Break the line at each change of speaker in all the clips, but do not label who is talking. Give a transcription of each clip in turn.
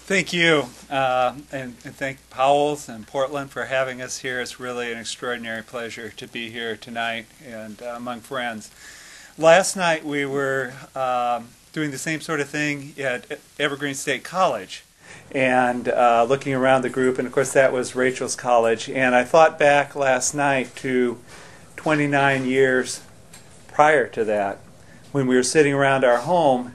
Thank you, and thank Powell's and Portland for having us here. It's really an extraordinary pleasure to be here tonight and among friends. Last night we were doing the same sort of thing at Evergreen State College and looking around the group, and of course that was Rachel's college. And I thought back last night to 29 years prior to that when we were sitting around our home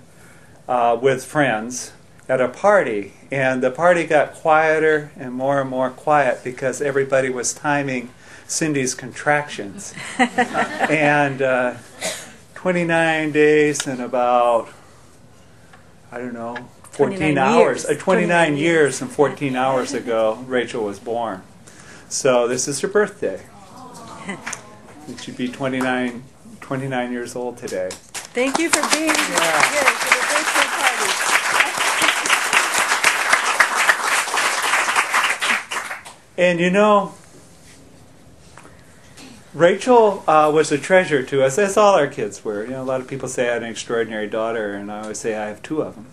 with friends at a party, and the party got quieter and more quiet because everybody was timing Cindy's contractions. And 29 days and about, I don't know, 14 hours. 29 years and 14 hours ago, Rachel was born. So this is her birthday. And she'd be 29 years old today.
Thank you for being here for the birthday party.
And you know, Rachel was a treasure to us, as all our kids were. You know, a lot of people say I had an extraordinary daughter, and I always say I have two of them.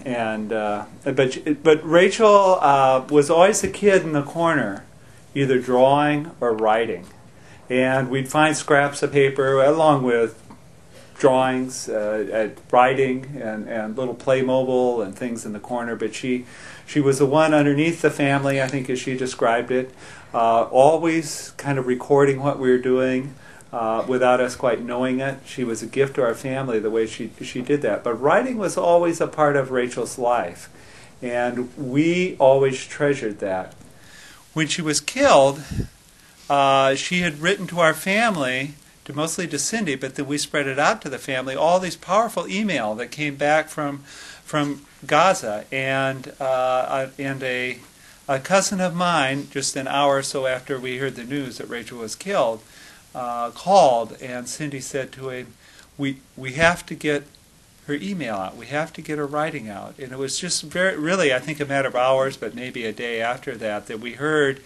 And but Rachel was always a kid in the corner, either drawing or writing. And we'd find scraps of paper along with drawings, writing, and little Playmobil and things in the corner. But she was the one underneath the family, I think, as she described it, always kind of recording what we were doing without us quite knowing it. She was a gift to our family the way she did that. But writing was always a part of Rachel's life, and we always treasured that. When she was killed, she had written to our family, mostly to Cindy, but then we spread it out to the family, all these powerful email that came back from Gaza, and a cousin of mine, just an hour or so after we heard the news that Rachel was killed, called, and Cindy said to him, we have to get her email out, we have to get her writing out. And it was just really, I think, a matter of hours, but maybe a day after that we heard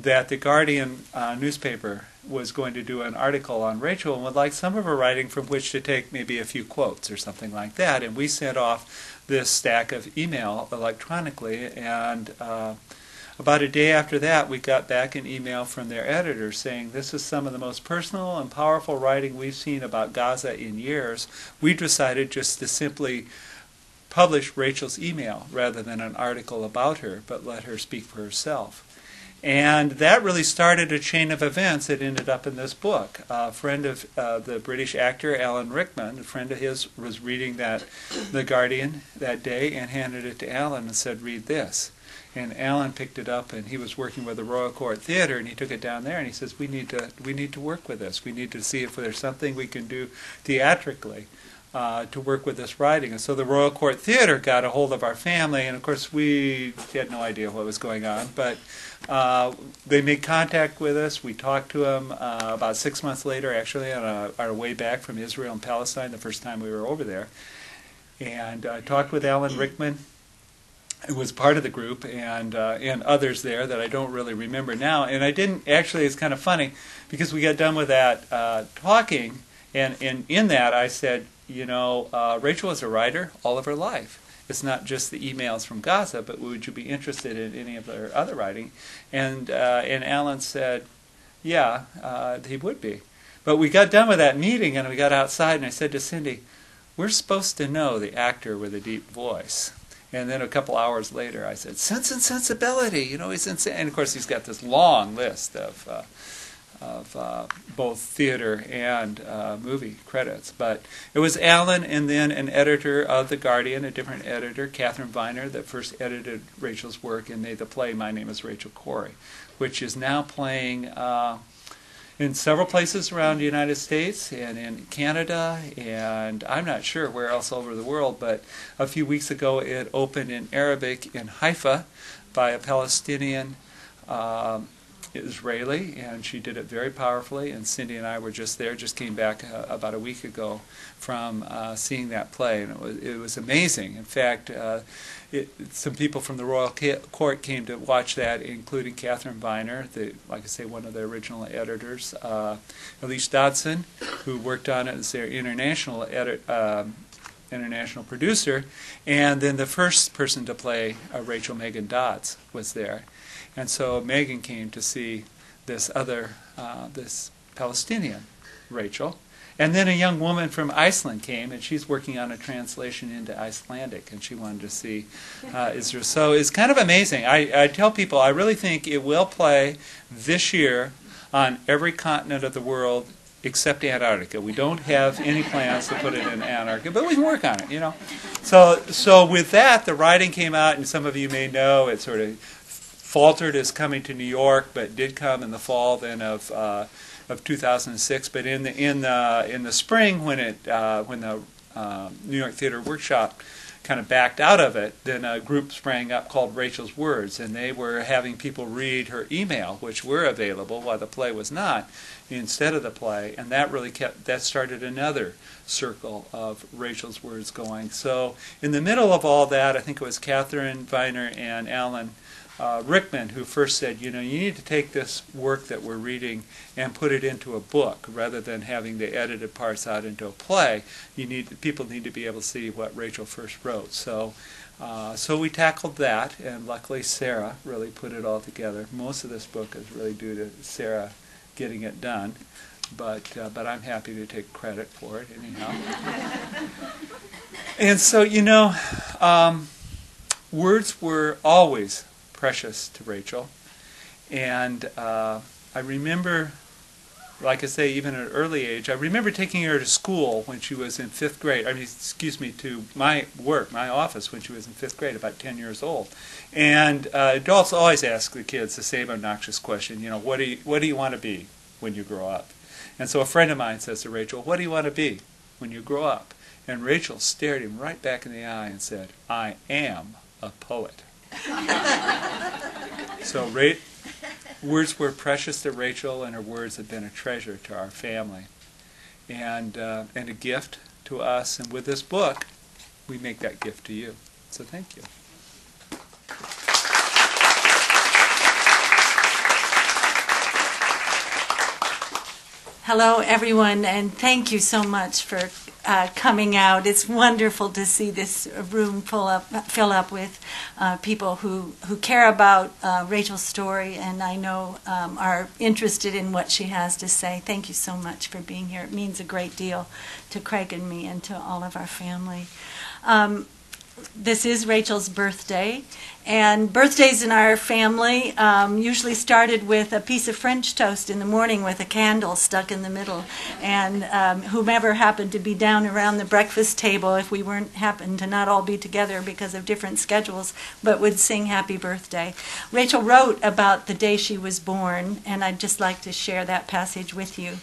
that the Guardian newspaper was going to do an article on Rachel and would like some of her writing from which to take maybe a few quotes or something like that. And we sent off this stack of email electronically, and about a day after that we got back an email from their editor saying, this is some of the most personal and powerful writing we've seen about Gaza in years. We decided just to simply publish Rachel's email rather than an article about her, but let her speak for herself. And that really started a chain of events that ended up in this book. A friend of the British actor Alan Rickman, a friend of his, was reading The Guardian that day and handed it to Alan and said, read this. And Alan picked it up, and he was working with the Royal Court Theatre, and he took it down there and he says, we need to work with this. We need to see if there's something we can do theatrically to work with this writing. And so the Royal Court Theatre got a hold of our family, and of course we had no idea what was going on, but they made contact with us. We talked to them about 6 months later, actually, on our way back from Israel and Palestine, the first time we were over there, and talked with Alan Rickman, who was part of the group, and others there that I don't really remember now. And I didn't, actually, it's kind of funny, because we got done with that talking, and in that I said, you know, Rachel was a writer all of her life. It's not just the emails from Gaza, but would you be interested in any of her other writing? And Alan said, yeah, he would be. But we got done with that meeting, and we got outside, and I said to Cindy, we're supposed to know the actor with a deep voice. And then a couple hours later, I said, Sense and Sensibility, you know, he's insane. And of course, he's got this long list of both theater and movie credits. But it was Alan and then an editor of The Guardian, a different editor, Catherine Viner, that first edited Rachel's work and made the play My Name is Rachel Corrie, which is now playing in several places around the United States and in Canada, and I'm not sure where else over the world, but a few weeks ago it opened in Arabic in Haifa by a Palestinian Israeli, and she did it very powerfully, and Cindy and I were just there, just came back about a week ago from seeing that play, and it was amazing. In fact, some people from the Royal Court came to watch that, including Catherine Viner, like I say, one of the original editors, Elise Dodson, who worked on it as their international international producer, and then the first person to play Rachel, Megan Dodds, was there. And so Megan came to see this other, this Palestinian Rachel. And then a young woman from Iceland came, and she's working on a translation into Icelandic, and she wanted to see Israel. So it's kind of amazing. I tell people I really think it will play this year on every continent of the world except Antarctica. We don't have any plans to put it in Antarctica, but we can work on it, you know. So with that, the writing came out, and some of you may know it sort of faltered as coming to New York, but did come in the fall then of 2006. But in the spring, when the New York Theater Workshop kind of backed out of it, then a group sprang up called Rachel's Words, and they were having people read her email, which were available while the play was not, instead of the play, and that started another circle of Rachel's Words going. So in the middle of all that, I think it was Catherine Viner and Alan Rickman who first said, you know, you need to take this work that we're reading and put it into a book rather than having the edited parts out into a play. People need to be able to see what Rachel first wrote. So we tackled that, and luckily Sarah really put it all together. Most of this book is really due to Sarah getting it done, but I'm happy to take credit for it anyhow. And so, you know, words were always precious to Rachel, and I remember, like I say, even at an early age, I remember taking her to school when she was in 5th grade. To my office when she was in 5th grade, about 10 years old. And adults always ask the kids the same obnoxious question, you know, what do you want to be when you grow up? And so a friend of mine says to Rachel, what do you want to be when you grow up? And Rachel stared him right back in the eye and said, I am a poet. So words were precious to Rachel, and her words have been a treasure to our family, and a gift to us. And with this book, we make that gift to you. So thank you.
Hello, everyone, and thank you so much for coming out. It's wonderful to see this room fill up with people who care about Rachel's story, and I know are interested in what she has to say. Thank you so much for being here. It means a great deal to Craig and me and to all of our family. This is Rachel's birthday, and birthdays in our family usually started with a piece of French toast in the morning with a candle stuck in the middle, and whomever happened to be down around the breakfast table, if we happened to not all be together because of different schedules, but would sing happy birthday. Rachel wrote about the day she was born, and I'd just like to share that passage with you.